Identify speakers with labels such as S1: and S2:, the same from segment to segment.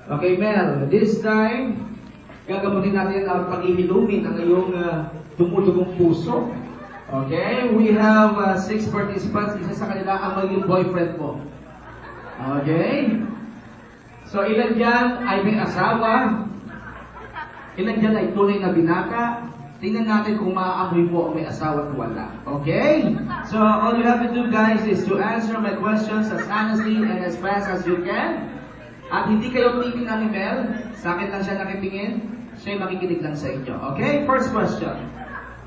S1: Okay, Mel, this time, gagamutin natin ang pag-ihilumin ng iyong dumudugong puso. Okay, we have 6 participants. Isa sa kanila ang magiging boyfriend mo. Okay? So, ilan dyan ay may asawa? Ilan dyan ay tunay na binata? Tingnan natin kung maaamoy mo ang may asawa at wala. Okay? So, all you have to do, guys, is to answer my questions as honestly and as fast as you can. At hindi kayo titingnan ni Mel. Sa akin lang siya nakitingin. Siya'y makikinig lang sa inyo. Okay? First question.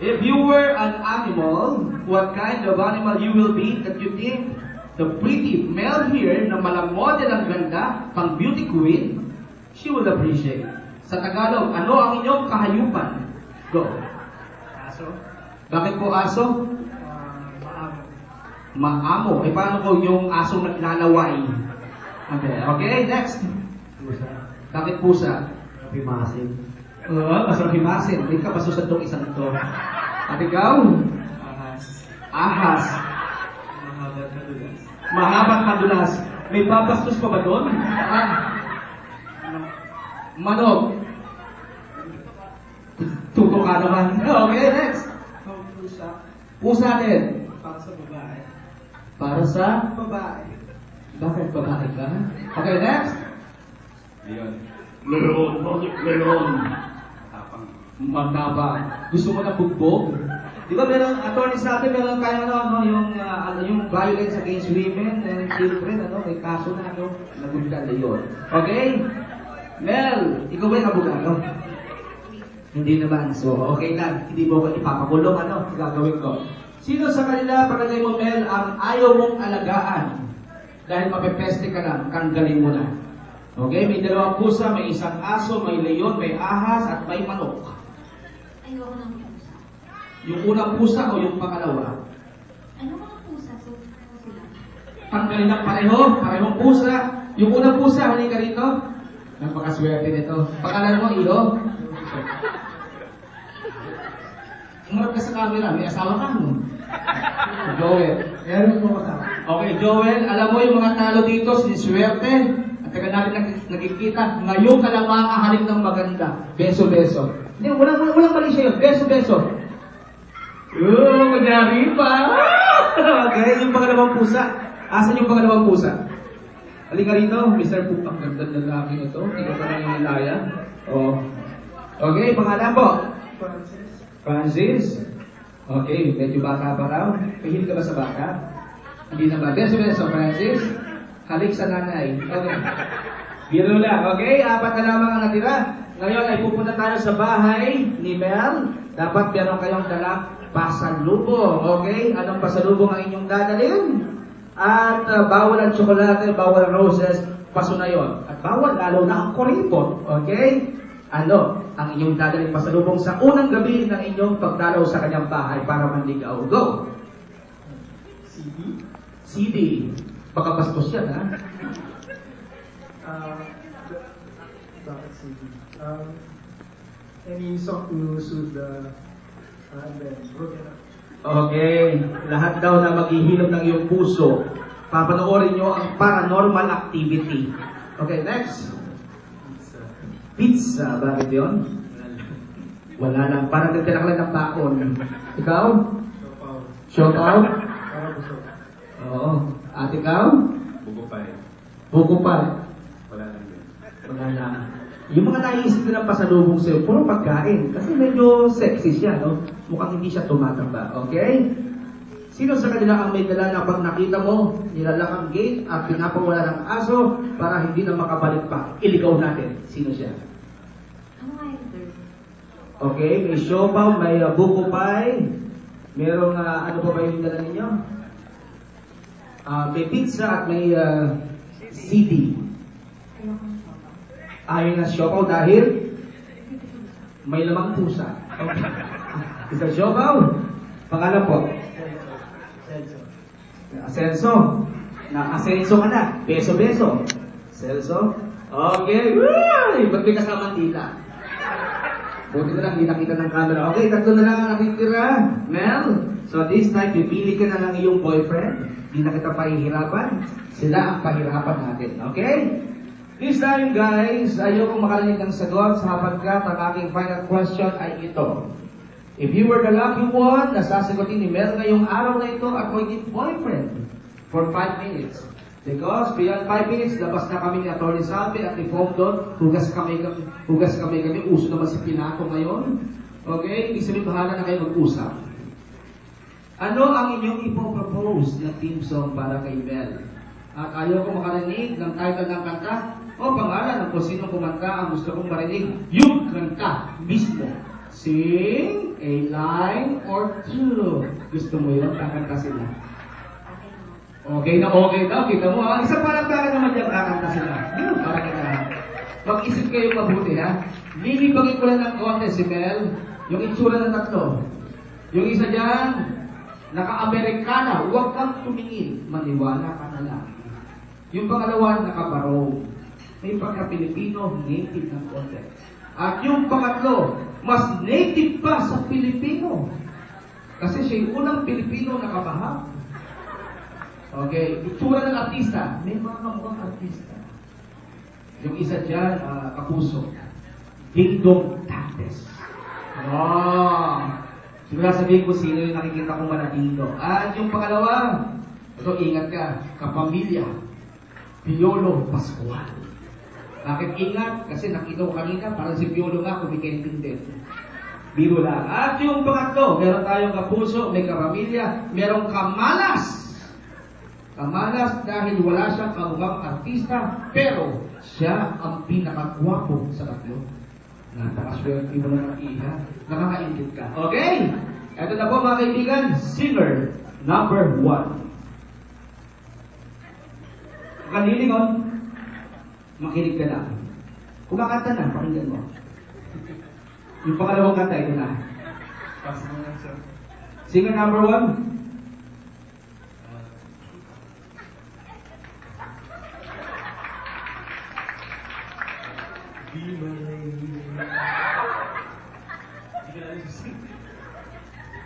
S1: If you were an animal, what kind of animal you will be that you think the pretty Mel here na malamodel ang ganda, pang beauty queen, she will appreciate. Sa Tagalog, ano ang inyong kahayupan? Go.
S2: Aso?
S1: Bakit po aso?
S2: Maamo.
S1: Maamo. Eh, paano ko yung aso naglalaway? Okay, next.
S2: Pusa.
S1: Bakit pusa?
S2: Pimasin.
S1: Masarap himasin. Hindi ka pasusad tong isang to. At ikaw?
S2: Ahas.
S1: Ahas.
S2: Mahabat na dulas.
S1: Mahabat madulas. May papastos pa ba doon? Manok. Tuto ka naman. Okay, next.
S2: Pusa.
S1: Pusa din.
S2: Para sa babae.
S1: Para sa?
S2: Babae.
S1: Bakit babae ka? Okay, next.
S2: Leon.
S1: Meron. Bakit meron?
S2: Tapang.
S1: Mataba. Gusto mo na bugbog? Di ba meron, attorney sa atin, meron tayo yung violence against women and children, may kaso na, nagulkan na yun. Okay? Mel, ikaw ba yung abogado? Hindi naman. So, okay lang. Hindi mo ko ipapakulong, gagawin ko. Sino sa kanila, pagkagay mo, Mel, ang ayaw mong alagaan? Dahil mapepeste ka lang, tanggalin mo na. Okay? May 2 pusa, may 1 aso, may leon, may ahas, at may manok.
S3: Ayoko ng pusa.
S1: Yung unang pusa o yung pangalawa?
S3: Ayoko ng pusa, so ano sila?
S1: Tanggalin na parehong pusa. Yung unang pusa, halika rito. Napakaswerte nito. Pangalan mo, Ilo? Umarap ka sa camera, may asawa ka, no? Joel.
S2: Meron mo kasama.
S1: Okay, Joel, alam mo yung mga talo dito, siniswerte. At taga natin nakikita, ngayon ka lang makakahaling ng maganda. Beso-beso. Hindi, walang mali siya yun. Beso-beso. Magyari pa. Okay, yung pangalawang pusa. Asan yung pangalawang pusa? Halika rito, Mr. Poop. Ang ganda ng lalaki na to. Hindi ka pa nanginilaya. Oh. Okay, pangalan po.
S2: Francis.
S1: Francis. Okay, medyo bata pa raw. Pahil ka ba sa bata? Hindi naman. Beso-beso, Francis. Halik sa nanay. Okay. Biro lang. Okay, 4 na lamang ang natira. Ngayon ay pupunta tayo sa bahay ni Mel. Dapat meron kayong dalang pasalubong. Okay? Anong pasalubong ang inyong dadalhin? At bawal ang tsokolate, bawal ang roses, paso na yun. At bawal lalo na ang kuripot. Okay? Ano ang inyong dadalhin pasalubong sa unang gabi ng inyong pagdalaw sa kanyang bahay para manligaw? Go!
S2: CD.
S1: CD. Baka bastos yan, ha?
S2: Bakit CD? Any song to soothe the broken up.
S1: Okay. Lahat daw na maghihilom ng iyong puso. Papanoorin nyo ang paranormal activity. Okay, next.
S2: Pizza.
S1: Pizza. Bakit yun? Wala lang. Parang nagtira ka lang ng baon. Ikaw?
S2: Siopaw.
S1: Siopaw?
S2: Para busog.
S1: Oo. At ikaw?
S2: Bugo pa rin.
S1: Buko pa.
S2: Wala lang din.
S1: Wala lang. Yung mga naiisip ng pasalubong sa'yo, puro pagkain. Kasi medyo sexy siya, no? Mukhang hindi siya tumatamba. Okay? Sino sa kanila ang may dala na pag nakita mo, nilalak ang gate at pinapawala ng aso para hindi na makabalik pa? Iligaw natin. Sino siya?
S3: Ano nga yung third?
S1: Okay, may siopaw, may buko pie, merong ano pa ba yung dala ninyo? May pizza at may CD.
S3: Ayoko ng sopa.
S1: Ayaw na siopaw dahil may lamang pusa. Okay. Isa siopaw. Pangalan po?
S2: Celso.
S1: Asenso. Nakasenso ka na. Beso-beso. Celso. Okay. Woo! Ba't may kasamang dila? Buti na lang, hindi nakita ng camera. Okay, 3 na lang ang nakitira. Mel, so this time, pipili ka na lang iyong boyfriend. Hindi na kita pahihirapan. Sila ang pahirapan natin. Okay? This time guys, ayokong makarinig ng sagot sapagkat ang aking final question ay ito. If you were the lucky one na sasagutin ni Mel ngayong araw na ito at magiging boyfriend for 5 minutes. Because beyond 5 minutes, labas na kami ni Atty. Salve at ni Fong doon. Hugas kami. Uso naman si Pinato ngayon. Okay? Ibig sabihin, bahala na kayo mag-usap. Ano ang inyong ipopropose na theme song para kay Mel? At ayaw ko makarinig ng title ng kanta o pangalan ng kung sino kumanta ang gusto kong marinig. Yung kanta mismo. Sing a line or two. Gusto mo yun? Kakanta sila. Okay na okay daw. Kita mo ha? Isang palagpagan naman dyan kakanta sila. Yun, parang kita. Mag-isip kayo mabuti ha. Lilibagin ko lang ng konti si Mel. Yung itsura ng tatlo. Yung isa dyan, naka-Amerikana. Huwag kang tumingin. Maniwala ka na lang. Yung pangalawa, naka-Barong. May pagka-Pilipino, native ng konti. At yung pangatlo, mas native pa sa Pilipino. Kasi siya yung unang Pilipino nakabahag. Okay, itsura ng artista. May mga kamukhang artista. Yung isa dyan, kapuso. Dingdong Dantes. Siguro sabihin ko sino yung nakikita kong manatindo. At yung pangalawa, ito ingat ka, kapamilya. Piolo Pascual. Bakit ingat? Kasi nakita ko kanina, parang si Piolo nga, kumikenting din. Biro lang. At yung pangatlo, meron tayong kapuso, may kapamilya, merong kamalas. Kamalas dahil wala siyang kamukhang artista, pero siya ang pinakagwapo sa tatlo. Napakaswerte mo ng iha. Nakakaingit ka. Okay? Ito na po mga kaibigan, singer number 1. Kanilingon, makinig ka na. Kumakanta na, pakinggan mo. Yung pangalawang kanta, ito na. Singer number 1.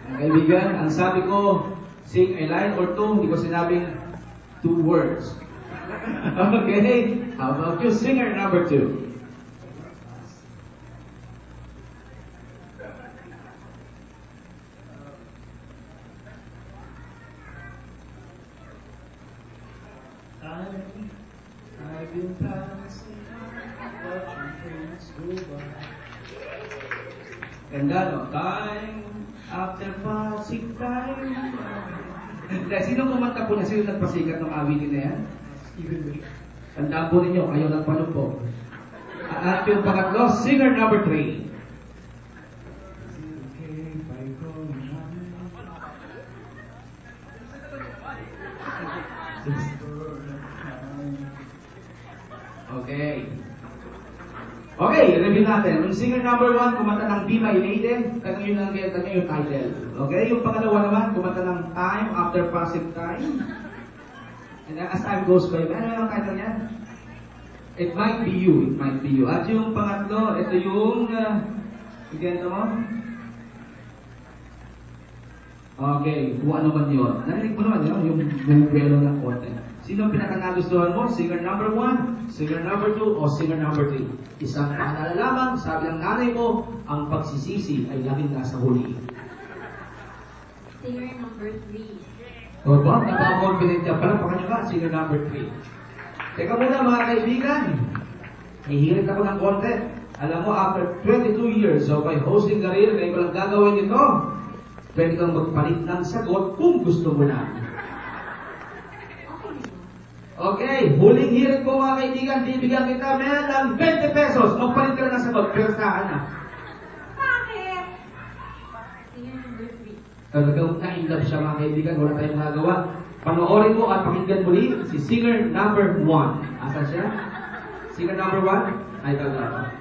S1: Kaibigan, ang sabi ko, sing a line or two, hindi ko sinabing 2 words. Okay? How about you, singer number 2?
S2: I've been passing, watching trains go by.
S1: Ganda, no? Time after passing time. Sino kumanta po niya? Sino nagpasikat ng awitin na yan?
S2: Even with
S1: Tandaan po ninyo, kayo nagpalupo. At yung pangatlo, singer number 3. Okay. Okay, review natin. Yung singer number 1, kumanta ng Be My Lady. Tanong yun lang kaya tanong yung title. Okay, yung pangalawa naman, kumanta ng Time After Passing Time. And as time goes by, ano yung title niya? It Might Be You. It Might Be You. At yung pangatlo, ito yung, ganito mo? Okay, kung ano man yun. Narinig mo naman yun, yung bumubelo ng konti. Sino ang pinakanagustuhan mo? Singer number 1, singer number 2, o singer number 3? Isang paalala lamang, sabi ng nanay mo, ang pagsisisi ay laging nasa huli.
S3: Singer number 3.
S1: O ba? Napaka-confident niya. Palapakan niyo ba? Singer number 3. Teka muna mga kaibigan. Hihirit ako ng konti. Alam mo, after 22 years of my hosting career, kaya ko lang gagawin ito, pwede kang magpalit ng sagot kung gusto mo na. Okay, huling hirit ko mga kaibigan, bibigyan kita Mel ng 20 pesos. Magpalit ka na ng sagot, pero saan na?
S3: Bakit? Singer number 3.
S1: Talagang na-inlove siya mga kaibigan, wala tayong magagawa. Panoorin mo at pakinggan muli si singer number 1. Asan siya? Singer number 1? Ay, talaga.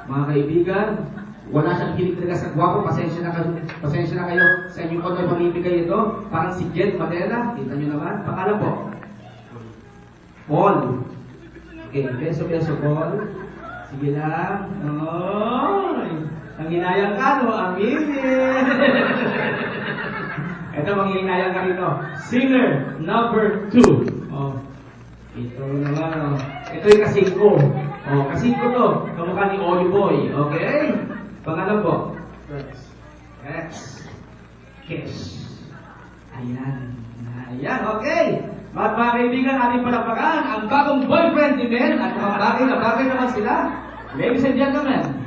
S1: Mga kaibigan, wala siyang hilig talaga sa gwapo. Pasensya na kayo sa inyong konto'y pamibigay ito. Parang si Jet Madela. Kita nyo naman. Pangalan po? Paul. Okay, beso-beso Paul. Sige lang. Oy! Nanginayang ka, no? Aminin! Ito, manghihinayang ka rito. Singer number 2. Oh, ito naman, oh. Ito yung kasingko. Oh, kasingko to. Kamukha ni Oli Boy. Okay? Pangalan po?
S2: Rex.
S1: Rex. Kiss. Ayan. Ayan, okay. At mga kaibigan, ating palakpakan ang bagong boyfriend ni Ben at mukhang bagay na bagay naman sila. Ladies and gentlemen,